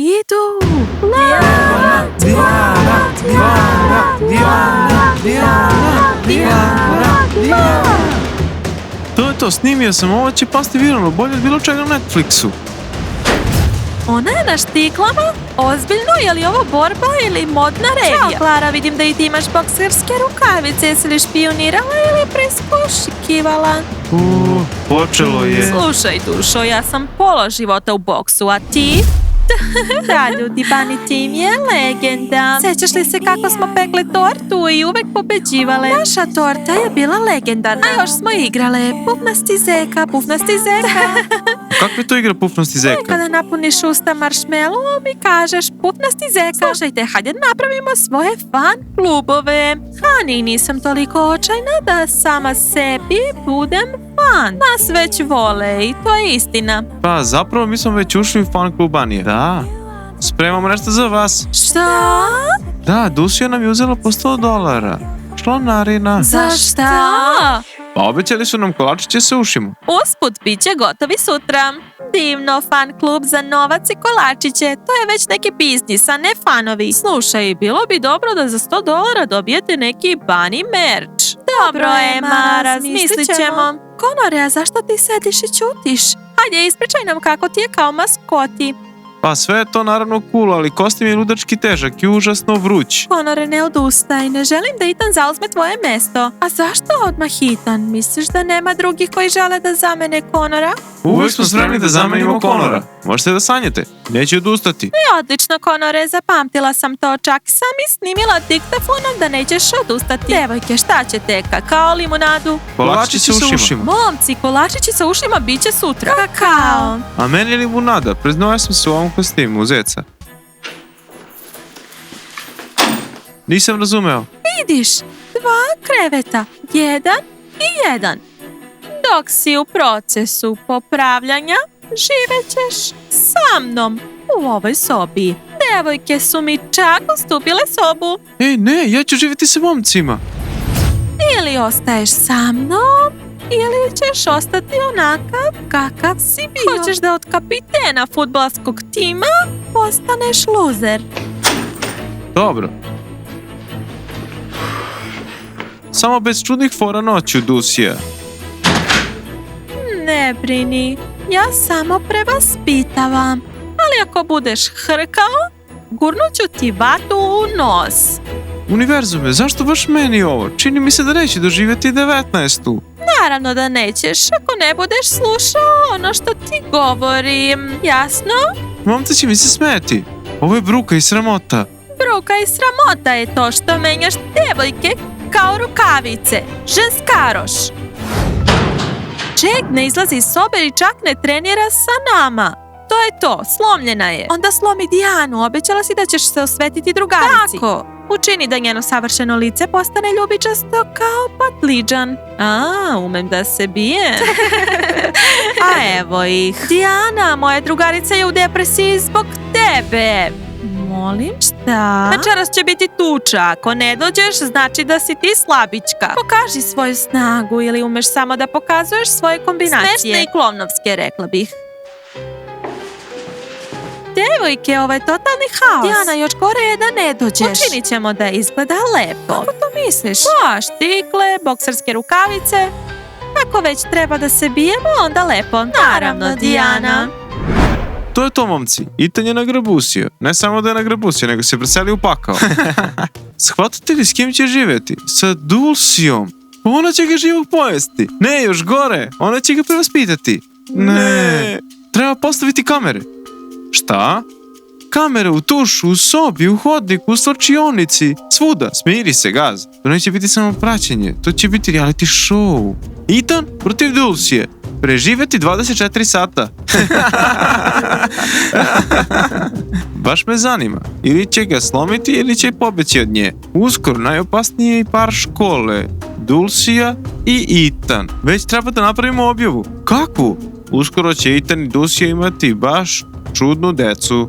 Idu! To je to, snimio sam, ovo će pasti viralno, bolje od bilo čega na Netflixu. Ona je na štiklama? Ozbiljno? Je li ovo borba ili modna revija? Ćao, Klara, vidim da i ti imaš bokserske rukavice. Jesi li špionirala ili prisluškivala? Počelo je. Slušaj, dušo, ja sam pola života u boksu, a ti? Da, ljudi, Bunny Team je legenda. Sjećaš li se kako smo pekle tortu i uvek pobeđivale? Naša torta je bila legendarna. A još smo igrale pufnasti zeka. Kakva je to igra pufnosti zeka? Kada napuniš usta marshmallowom i kažeš pufnasti zeka. Slušajte, hajde napravimo svoje fan klubove. Hani, nisam toliko očajna da sama sebi budem fan. Nas već vole i to je istina. Pa, zapravo mi smo već ušli u fan klub Banije. Da, spremamo nešto za vas. Šta? Da, Dusija nam je uzela po $100. Članarina. Za šta? Pa obećali su nam kolačiće sa ušima. Usput, bit će gotovi sutra. Divno, fan klub za novac i kolačiće. To je već neki biznis, a ne fanovi. Slušaj, bilo bi dobro da za $100 dobijete neki Bunny merch. Dobro, Emma, razmislit ćemo. Konore, a zašto ti sediš i ćutiš? Hajde, ispričaj nam kako ti je kao maskoti. Pa sve je to naravno cool, ali kostim je ludački težak i užasno vruć. Konore, ne odustaj, ne želim da Ethan zauzme tvoje mesto. A zašto odmah Ethan? Misliš da nema drugih koji žele da zamene Konora? Uvijek smo spremni da zamenimo Konora. Možete da sanjate, neće odustati. Odlično, Konore, zapamtila sam to, čak sam i snimila diktafonom da nećeš odustati. Devojke, šta ćete? Kakao, limunadu? Kolačići sa ušima. Momci, kolačići sa ušima bit će sutra. Kakao. A meni je limunada, priznao sam se u ovom kostimu, zeca. Nisam razumeo. Vidiš, 2 kreveta, 1 i 1. Dok si u procesu popravljanja, živećeš sa mnom u ovoj sobi. Devojke su mi čak ustupile sobu. Ej, ne, ja ću živjeti sa momcima. Ili ostaješ sa mnom, ili ćeš ostati onakav kakav si bio. Hoćeš da od kapitena fudbalskog tima postaneš luzer. Dobro. Samo bez čudnih fora noću, Dusija. Ne brini, ja samo prevaspitavam. Ali ako budeš hrkao, gurnuću ti vatu u nos. Univerzume, zašto baš meni ovo? Čini mi se da neće doživjeti 19. Naravno da nećeš ako ne budeš slušao ono što ti govorim. Jasno? Momci će mi se smeti. Ovo je bruka i sramota. Bruka i sramota je to što menjaš devojke kao rukavice. Ženskaroš. Jake ne izlazi iz sobe i čak ne trenira sa nama. To je to, slomljena je. Onda slomi Dijanu, obećala si da ćeš se osvetiti drugarici. Tako, učini da njeno savršeno lice postane ljubičasto kao patliđan. Umem da se bijem. A evo ih. Dijana, moja drugarica je u depresiji zbog tebe. Molim, šta? Večeras će biti tuča. Ako ne dođeš, znači da si ti slabička. Pokaži svoju snagu ili umeš samo da pokazuješ svoje kombinacije. Smešne i klovnovske, rekla bih. Devojke, ovo je totalni haos. Dijana, još gore je da ne dođeš. Učinit ćemo da izgleda lepo. Kako to misliš? Štikle, bokserske rukavice. Ako već treba da se bijemo, onda lepo. Naravno, Dijana. To je to, momci. Ethan je nagrabusio. Ne samo da je nagrabusio, nego se preselio u pakao. Shvatate li s kim će živjeti? Sa Dulcijom. Ona će ga živog pojesti. Ne, još gore. Ona će ga prevaspitati. Ne. Treba postaviti kamere. Šta? Kamere u tušu, u sobi, u hodniku, u slačionici. Svuda. Smiri se, gaz. To neće biti samo praćenje. To će biti reality show. Ethan protiv Dulcije. Preživjeti 24 sata. Baš me zanima. Ili će ga slomiti ili će pobeći od nje. Uskoro najopasniji par škole. Dulcija i Ethan. Već treba da napravimo objavu. Kako? Uskoro će Ethan i Dulcija imati baš čudnu decu.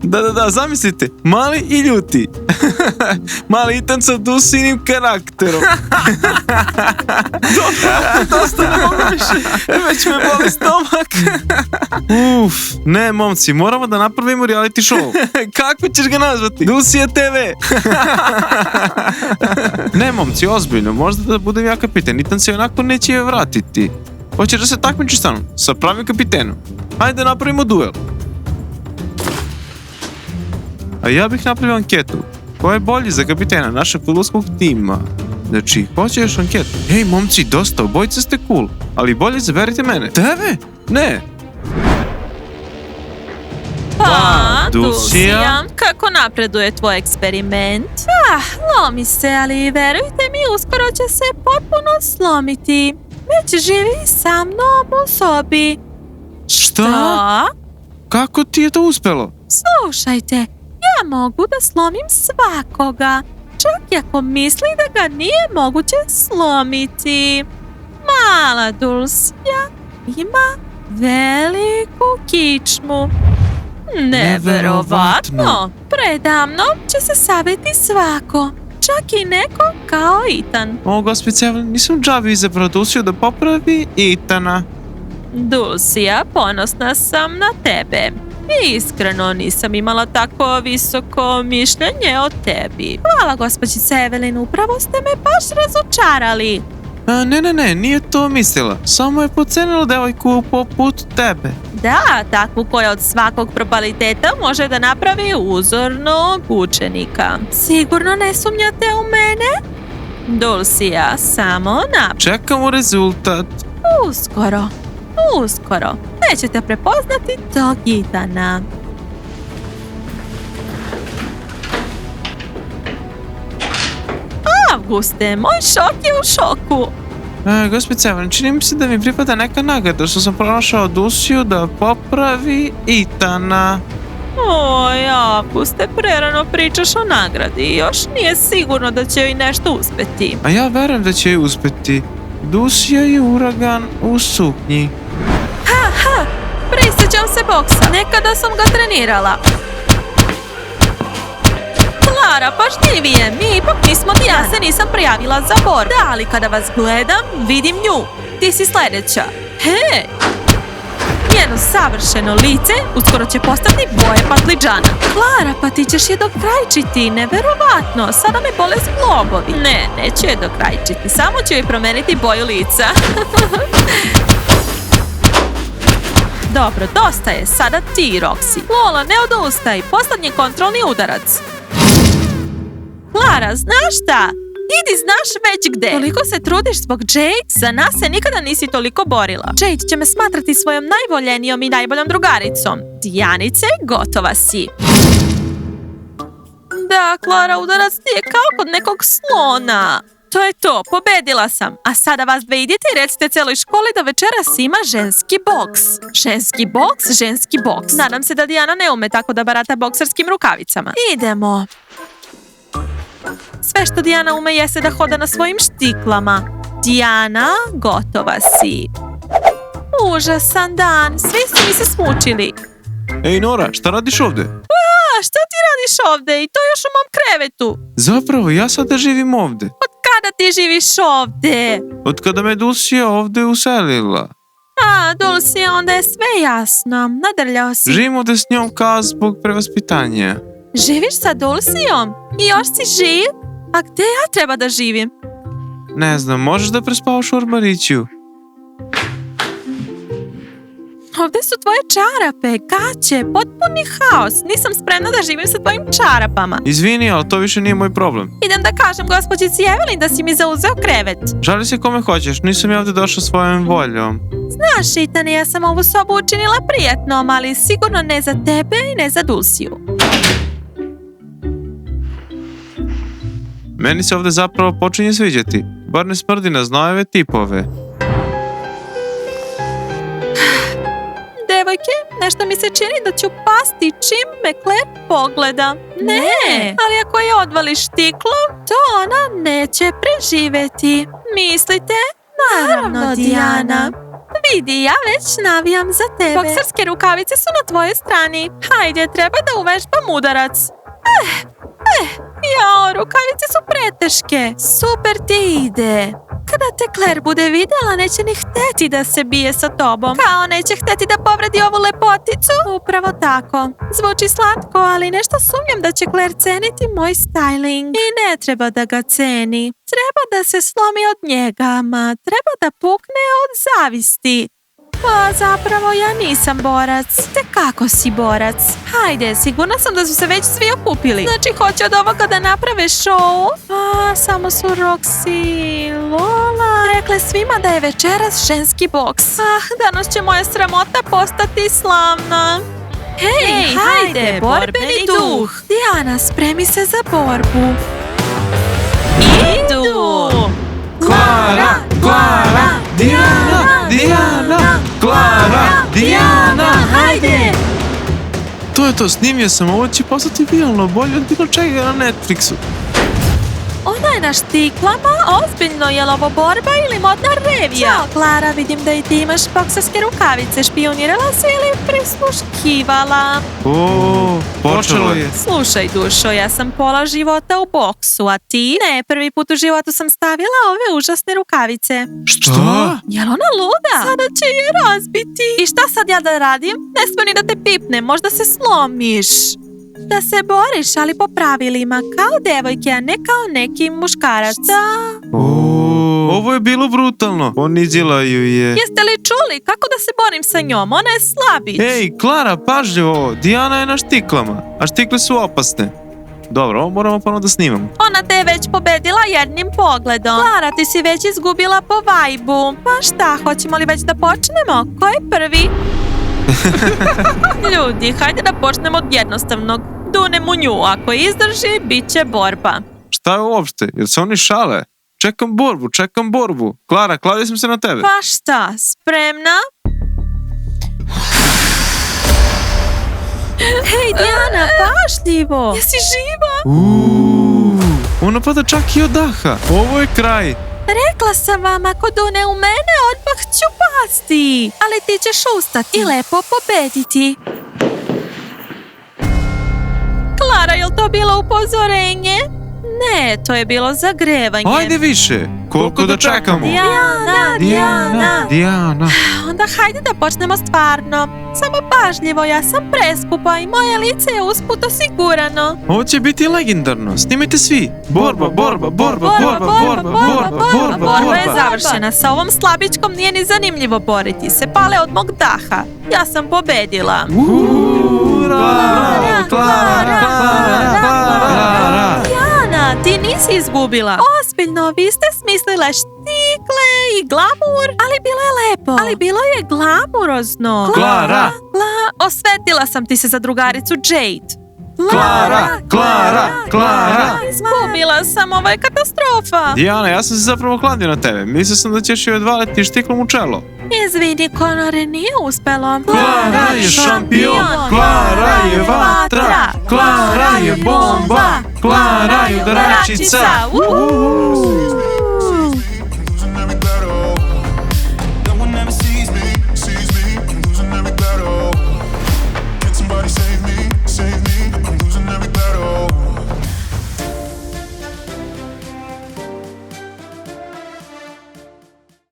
Da, zamislite, mali i ljuti. Mali Ethan sa Dulcijinim karakterom. Dosta ne mogu više, već me boli stomak. Ne, momci, moramo da napravimo reality show. Kako ćeš ga nazvati? Dulcija TV. Ne, momci, ozbiljno, možda da budem ja kapiten. Ethan se onako neće vratiti. Hoćeš da se takmičiš sa mnom, sa pravim kapitenom? Hajde napravimo duel. A ja bih napravio anketu. Ko je bolji za kapitena našeg fudbalskog tima? Znači, hoćeš anketu? Hej, momci, dosta, obojice ste cool. Ali bolje izaberite mene. Tebe? Ne. Pa, Dulcija? Dulcija, kako napreduje tvoj eksperiment? Lomi se, ali verujte mi, uskoro će se potpuno slomiti. Već živi sa mnom u sobi. Šta? Kako ti je to uspelo? Slušajte, ja mogu da slomim svakoga, čak i ako misli da ga nije moguće slomiti. Mala Dulcija ima veliku kičmu. Neverovatno! Predamnom će se saviti svako, čak i neko kao Ethan. O, gospođice Evelyn, nisam džabe izabrao Dulciju da popravi Ethana. Dulcija, ponosna sam na tebe. Iskreno nisam imala tako visoko mišljenje o tebi. Hvala, gospođice Evelyn, upravo ste me baš razočarali. Ne, nije to mislila. Samo je pocenila devojku poput tebe. Da, takvu koja od svakog probaliteta može da napravi uzornog učenika. Sigurno ne sumnjate u mene? Dulcija, samo naprijed. Čekamo rezultat. Uskoro. Nećete prepoznati tog Ethana. Avguste, moj šok je u šoku. Gospođice Evelyn, čini mi se da mi pripada neka nagrada što sam pronašao Dulciju da popravi Ethana. Oj, Avguste, prerano pričaš o nagradi. Još nije sigurno da će joj nešto uspeti. A ja verujem da će joj uspeti. Dulcija je uragan u suknji. Prisjećam se boksa. Nekada sam ga trenirala. Klara, pažljivije, mi ipak nismo Dijana. Ja se nisam prijavila za borbu. Da, ali kada vas gledam, vidim nju. Ti si sljedeća. Hej! Njeno savršeno lice uskoro će postati boje patliđana. Klara, pa ti ćeš je dokrajčiti, neverovatno. Sada me bole zglobovi. Ne, neću je dokrajčiti, samo ću joj promeniti boju lica. Dobro, dosta je, sada ti, Roxy. Lola, ne odustaj, poslednji kontrolni udarac. Klara, znaš šta? Idi znaš već gde. Toliko se trudiš zbog Jade, za nas se nikada nisi toliko borila. Jade će me smatrati svojom najvoljenijom i najboljom drugaricom. Dijanice, gotova si. Da, Klara, udarac ti je kao kod nekog slona. To je to, pobedila sam. A sada vas dve idite i recite celoj školi da večeras ima ženski boks. Ženski boks. Nadam se da Dijana ne ume tako da barata bokserskim rukavicama. Idemo. Sve što Dijana ume jeste da hoda na svojim štiklama. Dijana, gotova si. Užasan dan, svi su mi se smučili. Ej, Nora, šta radiš ovde? Šta ti radiš ovde i to još u mom krevetu? Zapravo, ja sada živim ovde. Od kada ti živiš ovde? Od kada me Dulcija ovde uselila. Dulcija, onda je sve jasno. Nadrljao si. Živim ovde s njom kao zbog prevaspitanja. Živiš sa Dulcijom? I još si živ? A gde ja treba da živim? Ne znam, možeš da prespavaš u ormariću. Ovde su tvoje čarape, gaće, potpuni haos. Nisam spremna da živim sa tvojim čarapama. Izvini, ali to više nije moj problem. Idem da kažem gospođici Evelyn da si mi zauzeo krevet. Žali se kome hoćeš, nisam ja ovde došla svojom voljom. Znaš, Ethan, ja sam ovu sobu učinila prijetnom, ali sigurno ne za tebe i ne za Dulciju. Meni se ovde zapravo počinje sviđati. Bar ne smrdi na znojeve tipove. Devojke, nešto mi se čini da ću pasti čim me Claire pogleda. Ne, ali ako je odvališ štiklom, to ona neće preživeti. Mislite? Naravno, Dijana. Vidi, ja već navijam za tebe. Bokserske rukavice su na tvojoj strani. Hajde, treba da uvežbam udarac. Jao, rukavice su preteške. Super ti ide. Kada te Claire bude videla, neće ni hteti da se bije sa tobom. Kao neće hteti da povredi ovu lepoticu. Upravo tako. Zvuči slatko, ali nešto sumnjam da će Claire ceniti moj styling. I ne treba da ga ceni. Treba da se slomi od njega, ma treba da pukne od zavisti. Pa zapravo ja nisam borac. Te kako si borac? Hajde, sigurna sam da su se već svi okupili. Znači hoće od ovoga da naprave show? A, samo su Roxy i Lola rekle svima da je večeras ženski boks. Danas će moja sramota postati slavna. Hej, hajde, borbeni duh. Dijana, spremi se za borbu. Idu! Klara, Klara, Dijana, Klara, Dijana. Hajde! To je to, snimio sam, ovo će postati viralno bolje od bilo čega na Netflixu. Ona je na štiklama, ozbiljno je li ovo borba ili modna revija? Ćao, Klara, vidim da i ti imaš bokserske rukavice. Špionirala si ili prisluškivala? O, počelo je. Slušaj, dušo, ja sam pola života u boksu, a ti? Ne, prvi put u životu sam stavila ove užasne rukavice. Šta? Jel ona luda? Sada će je razbiti. I šta sad ja da radim? Ne smije ni da te pipne, možda se slomiš. Da se boriš, ali po pravilima, kao devojke, a ne kao neki muškarac. Šta? Ovo je bilo brutalno. Ponizila ju je. Jeste li čuli kako da se borim sa njom? Ona je slabić. Ej, Klara, pažljivo, Dijana je na štiklama, a štikle su opasne. Dobro, ovo moramo ponovno da snimamo. Ona te je već pobedila jednim pogledom. Klara, ti si već izgubila po vajbu. Pa šta, hoćemo li već da počnemo? Ko je prvi? Ljudi, hajde da počnemo od jednostavnog. Dunem u nju, ako izdrži, bit će borba. Šta je uopšte? Jer se oni šale? Čekam borbu. Klara, kladio sam se na tebe. Pa šta, spremna? Hej, Dijana, pažljivo! Jesi živa? Ona pada čak i od daha. Ovo je kraj. Rekla sam vam, ako dune u mene, odmah ću pasti. Ali ti ćeš ustati i lepo pobediti. Klara, je li to bilo upozorenje? Ne, to je bilo zagrevanje. Ajde više. Koliko da čekamo? Dijana. Onda hajde da počnemo stvarno. Samo pažljivo, ja sam preskupa i moje lice je usput osigurano. Ovo će biti legendarno. Snimajte svi. Borba je završena. Sa ovom slabičkom nije ni zanimljivo boriti se. Pale od mog daha. Ja sam pobedila. Dijana, ti nisi izgubila. Ozbiljno, vi ste smislile štikle i glamur, ali bilo je lepo. Ali bilo je glamurozno. Klara! Osvetila sam ti se za drugaricu Jade. Klara! Izgubila sam, ovo je katastrofa. Dijana, ja sam se zapravo kladio na tebe. Mislio sam da ćeš joj odvaliti štiklom u čelo. Izvini, Konore, nije uspelo. Klara je šampion, Klara je vatra, Klara je bomba, Klara je udaračica.